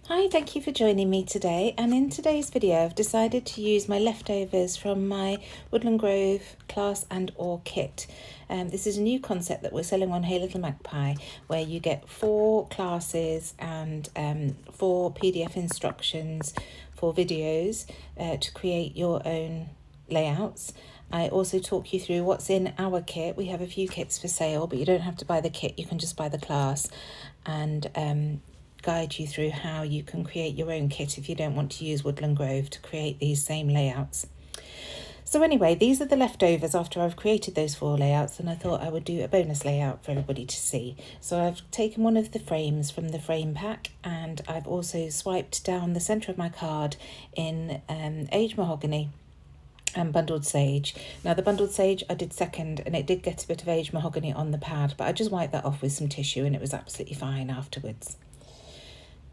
Hi, thank you for joining me today, and in today's video I've decided to use my leftovers from my Woodland Grove Class and or kit. This is a new concept that we're selling on Hey Little Magpie, where you get 4 classes and 4 PDF instructions for videos to create your own layouts. I also talk you through what's in our kit. We have a few kits for sale, but you don't have to buy the kit, you can just buy the class, and guide you through how you can create your own kit if you don't want to use Woodland Grove to create these same layouts. So anyway, these are the leftovers after I've created those 4 layouts, and I thought I would do a bonus layout for everybody to see. So I've taken one of the frames from the frame pack, and I've also swiped down the centre of my card in aged mahogany and bundled sage. Now the bundled sage I did second, and it did get a bit of aged mahogany on the pad, but I just wiped that off with some tissue and it was absolutely fine afterwards.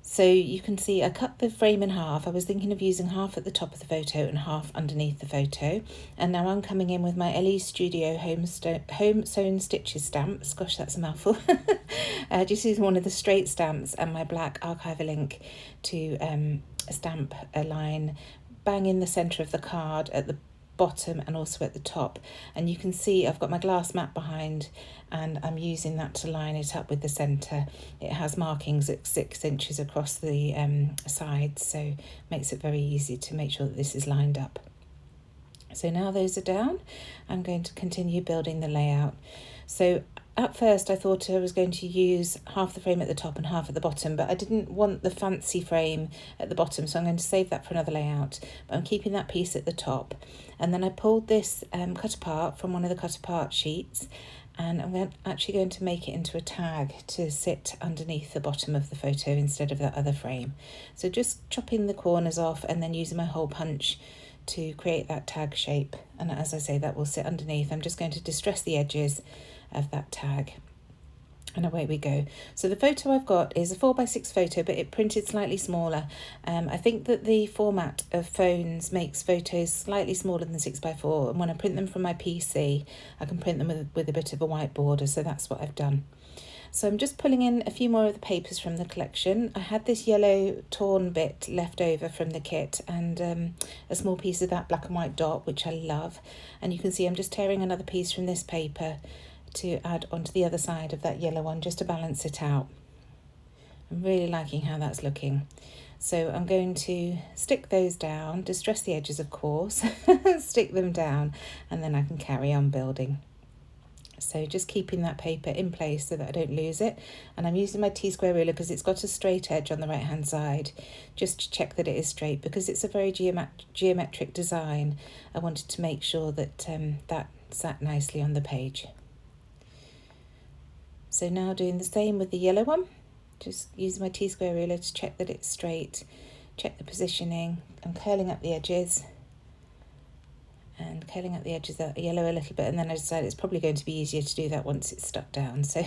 So you can see I cut the frame in half. I was thinking of using half at the top of the photo and half underneath the photo. And now I'm coming in with my LE Studio Home Sewn Stitches stamps. Gosh, that's a mouthful. Just using one of the straight stamps and my black archival ink to stamp a line bang in the centre of the card at the bottom and also at the top. And you can see I've got my glass mat behind, and I'm using that to line it up with the centre. It has markings at 6 inches across the sides, so makes it very easy to make sure that this is lined up. So now those are down, I'm going to continue building the layout. So at first I thought I was going to use half the frame at the top and half at the bottom, but I didn't want the fancy frame at the bottom, so I'm going to save that for another layout. But I'm keeping that piece at the top. And then I pulled this cut apart from one of the cut apart sheets, and I'm actually going to make it into a tag to sit underneath the bottom of the photo instead of that other frame. So just chopping the corners off and then using my hole punch to create that tag shape, and as I say, that will sit underneath. I'm just going to distress the edges of that tag, and away we go. So the photo I've got is a 4x6 photo, but it printed slightly smaller. I think that the format of phones makes photos slightly smaller than 6x4, and when I print them from my PC I can print them with a bit of a white border, so that's what I've done. So I'm just pulling in a few more of the papers from the collection. I had this yellow torn bit left over from the kit, and a small piece of that black and white dot, which I love. And you can see I'm just tearing another piece from this paper to add onto the other side of that yellow one, just to balance it out. I'm really liking how that's looking. So I'm going to stick those down, distress the edges of course, stick them down, and then I can carry on building. So just keeping that paper in place so that I don't lose it. And I'm using my T-square ruler because it's got a straight edge on the right hand side, just to check that it is straight, because it's a very geometric design. I wanted to make sure that that sat nicely on the page. So now doing the same with the yellow one, just using my T-square ruler to check that it's straight, check the positioning. I'm curling up the edges and curling up the edges of the yellow a little bit, and then I decided it's probably going to be easier to do that once it's stuck down, so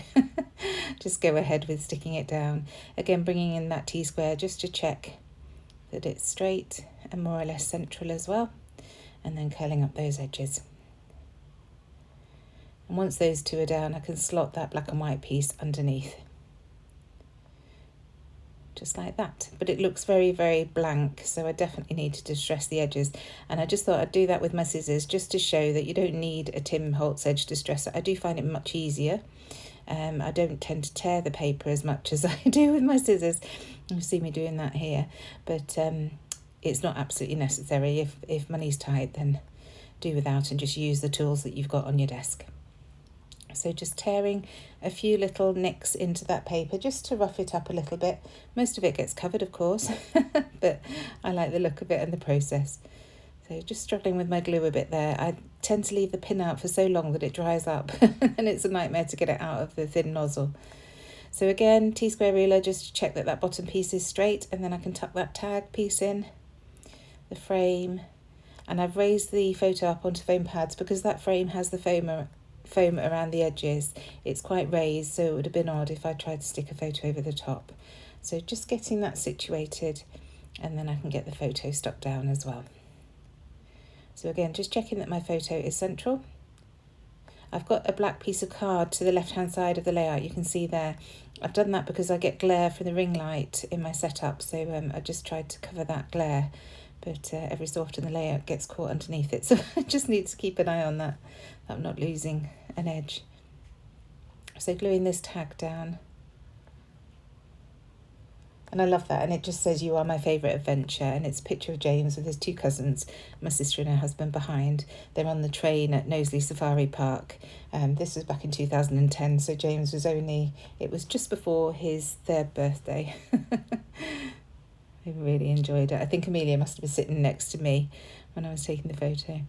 just go ahead with sticking it down. Again, bringing in that T-square just to check that it's straight and more or less central as well, and then curling up those edges. And once those two are down, I can slot that black and white piece underneath, just like that. But it looks very, very blank, so I definitely need to distress the edges. And I just thought I'd do that with my scissors, just to show that you don't need a Tim Holtz edge distresser. I do find it much easier. I don't tend to tear the paper as much as I do with my scissors. You see me doing that here, but it's not absolutely necessary. If money's tight, then do without and just use the tools that you've got on your desk. So just tearing a few little nicks into that paper just to rough it up a little bit. Most of it gets covered, of course, but I like the look of it and the process. So just struggling with my glue a bit there. I tend to leave the pin out for so long that it dries up and it's a nightmare to get it out of the thin nozzle. So again, T-square ruler just to check that that bottom piece is straight, and then I can tuck that tag piece in, the frame, and I've raised the photo up onto foam pads because that frame has the foam around the edges. It's quite raised, so it would have been odd if I tried to stick a photo over the top. So just getting that situated, and then I can get the photo stuck down as well. So again, just checking that my photo is central. I've got a black piece of card to the left hand side of the layout, you can see there, I've done that because I get glare from the ring light in my setup, so I just tried to cover that glare, but every so often the layout gets caught underneath it, so I just need to keep an eye on that I'm not losing an edge. So gluing this tag down. And I love that, and it just says, "You are my favourite adventure," and it's a picture of James with his two cousins, my sister and her husband behind. They're on the train at Knowsley Safari Park. This was back in 2010, so James was it was just before his 3rd birthday. I really enjoyed it. I think Amelia must have been sitting next to me when I was taking the photo.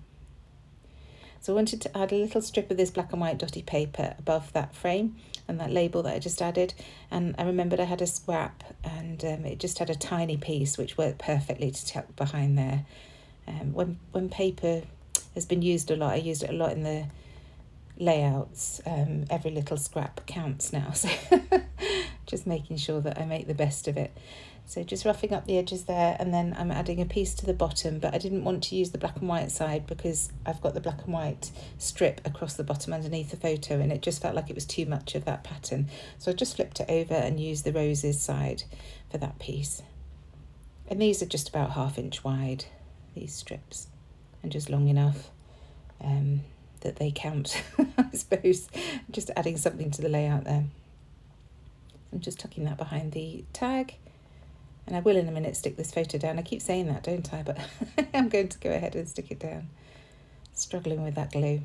So I wanted to add a little strip of this black and white dotty paper above that frame and that label that I just added. And I remembered I had a scrap, and it just had a tiny piece which worked perfectly to tuck behind there. When paper has been used a lot, I used it a lot in the layouts. Every little scrap counts now, so just making sure that I make the best of it. So just roughing up the edges there, and then I'm adding a piece to the bottom, but I didn't want to use the black and white side because I've got the black and white strip across the bottom underneath the photo, and it just felt like it was too much of that pattern. So I just flipped it over and used the roses side for that piece. And these are just about 1/2 inch wide, these strips, and just long enough that they count, I suppose. Just adding something to the layout there. I'm just tucking that behind the tag. And I will in a minute stick this photo down. I keep saying that, don't I? But I'm going to go ahead and stick it down. Struggling with that glue.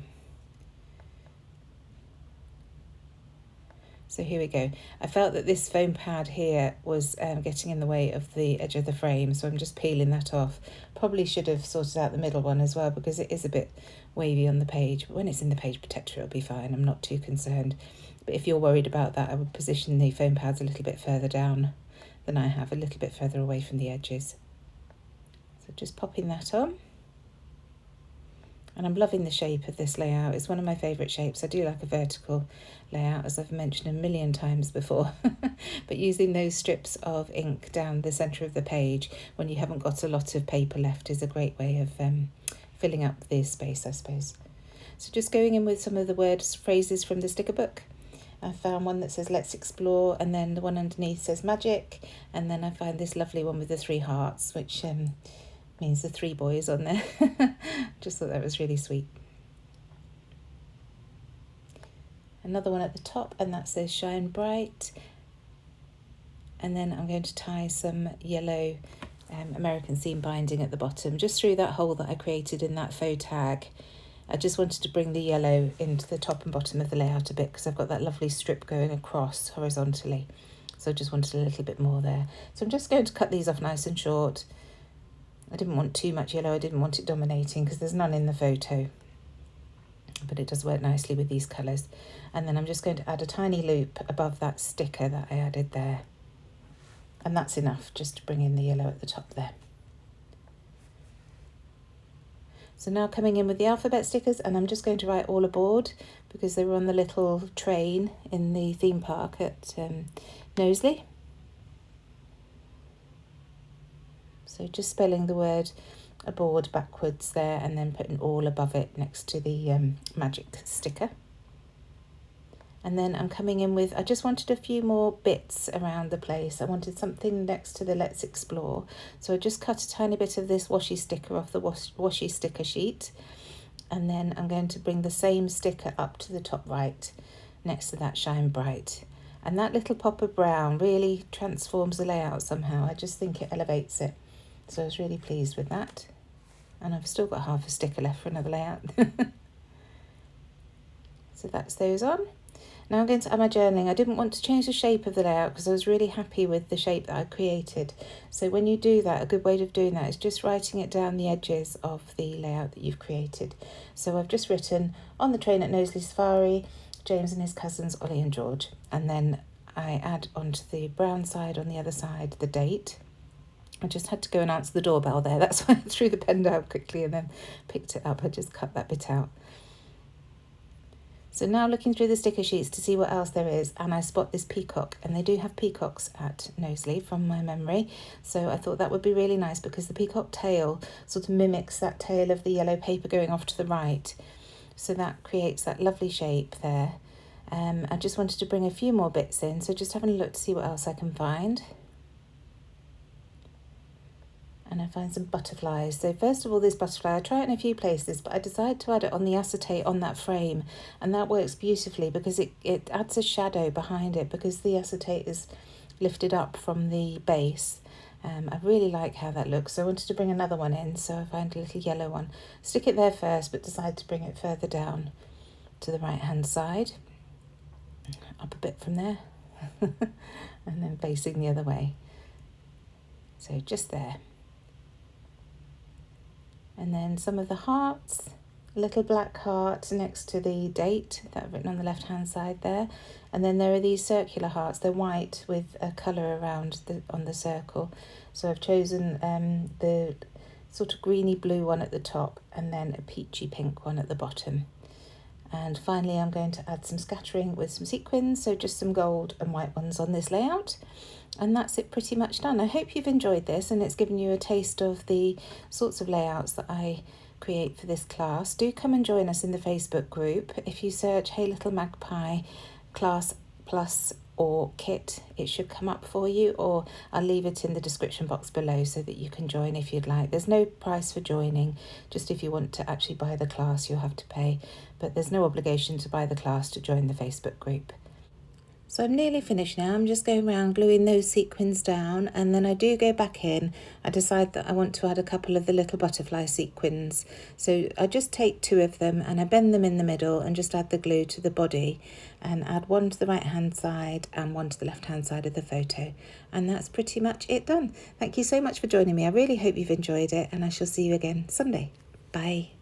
So here we go. I felt that this foam pad here was getting in the way of the edge of the frame, so I'm just peeling that off. Probably should have sorted out the middle one as well, because it is a bit wavy on the page. But when it's in the page protector, it'll be fine. I'm not too concerned. But if you're worried about that, I would position the foam pads a little bit further down than I have, a little bit further away from the edges. So just popping that on. And I'm loving the shape of this layout. It's one of my favourite shapes. I do like a vertical layout, as I've mentioned a million times before. But using those strips of ink down the centre of the page when you haven't got a lot of paper left is a great way of filling up the space, I suppose. So just going in with some of the words, phrases from the sticker book. I found one that says "Let's explore," and then the one underneath says "Magic," and then I find this lovely one with the 3 hearts, which means the 3 boys on there. Just thought that was really sweet. Another one at the top, and that says "Shine Bright," and then I'm going to tie some yellow American seam binding at the bottom, just through that hole that I created in that faux tag. I just wanted to bring the yellow into the top and bottom of the layout a bit, because I've got that lovely strip going across horizontally. So I just wanted a little bit more there. So I'm just going to cut these off nice and short. I didn't want too much yellow, I didn't want it dominating, because there's none in the photo. But it does work nicely with these colours. And then I'm just going to add a tiny loop above that sticker that I added there. And that's enough just to bring in the yellow at the top there. So now coming in with the alphabet stickers, and I'm just going to write "all aboard" because they were on the little train in the theme park at Knowsley. So just spelling the word "aboard" backwards there, and then putting "all" above it next to the magic sticker. And then I'm coming in with, I just wanted a few more bits around the place. I wanted something next to the "Let's explore." So I just cut a tiny bit of this washi sticker off the washi sticker sheet. And then I'm going to bring the same sticker up to the top right next to that "Shine Bright." And that little pop of brown really transforms the layout somehow. I just think it elevates it. So I was really pleased with that. And I've still got half a sticker left for another layout. So that's those on. Now I'm going to add my journaling. I didn't want to change the shape of the layout because I was really happy with the shape that I created. So when you do that, a good way of doing that is just writing it down the edges of the layout that you've created. So I've just written "On the train at Knowsley Safari, James and his cousins Ollie and George." And then I add onto the brown side on the other side the date. I just had to go and answer the doorbell there. That's why I threw the pen down quickly and then picked it up. I just cut that bit out. So now looking through the sticker sheets to see what else there is, and I spot this peacock, and they do have peacocks at Knowsley from my memory. So I thought that would be really nice because the peacock tail sort of mimics that tail of the yellow paper going off to the right. So that creates that lovely shape there. I just wanted to bring a few more bits in, so just having a look to see what else I can find. And I find some butterflies. So first of all, this butterfly, I try it in a few places, but I decided to add it on the acetate on that frame, and that works beautifully because it adds a shadow behind it because the acetate is lifted up from the base. I really like how that looks, so I wanted to bring another one in, so I find a little yellow one. Stick it there first, but decide to bring it further down to the right hand side, up a bit from there, and then facing the other way. So just there. And then some of the hearts, a little black heart next to the date that I've written on the left hand side there. And then there are these circular hearts, they're white with a colour around on the circle. So I've chosen the sort of greeny blue one at the top and then a peachy pink one at the bottom. And finally I'm going to add some scattering with some sequins, so just some gold and white ones on this layout. And that's it pretty much done. I hope you've enjoyed this and it's given you a taste of the sorts of layouts that I create for this class. Do come and join us in the Facebook group. If you search Hey Little Magpie Class Plus or Kit, it should come up for you, or I'll leave it in the description box below so that you can join if you'd like. There's no price for joining, just if you want to actually buy the class you'll have to pay, but there's no obligation to buy the class to join the Facebook group. So I'm nearly finished now. I'm just going around gluing those sequins down, and then I do go back in. I decide that I want to add a couple of the little butterfly sequins. So I just take two of them and I bend them in the middle and just add the glue to the body, and add one to the right hand side and one to the left hand side of the photo. And that's pretty much it done. Thank you so much for joining me. I really hope you've enjoyed it, and I shall see you again Sunday. Bye.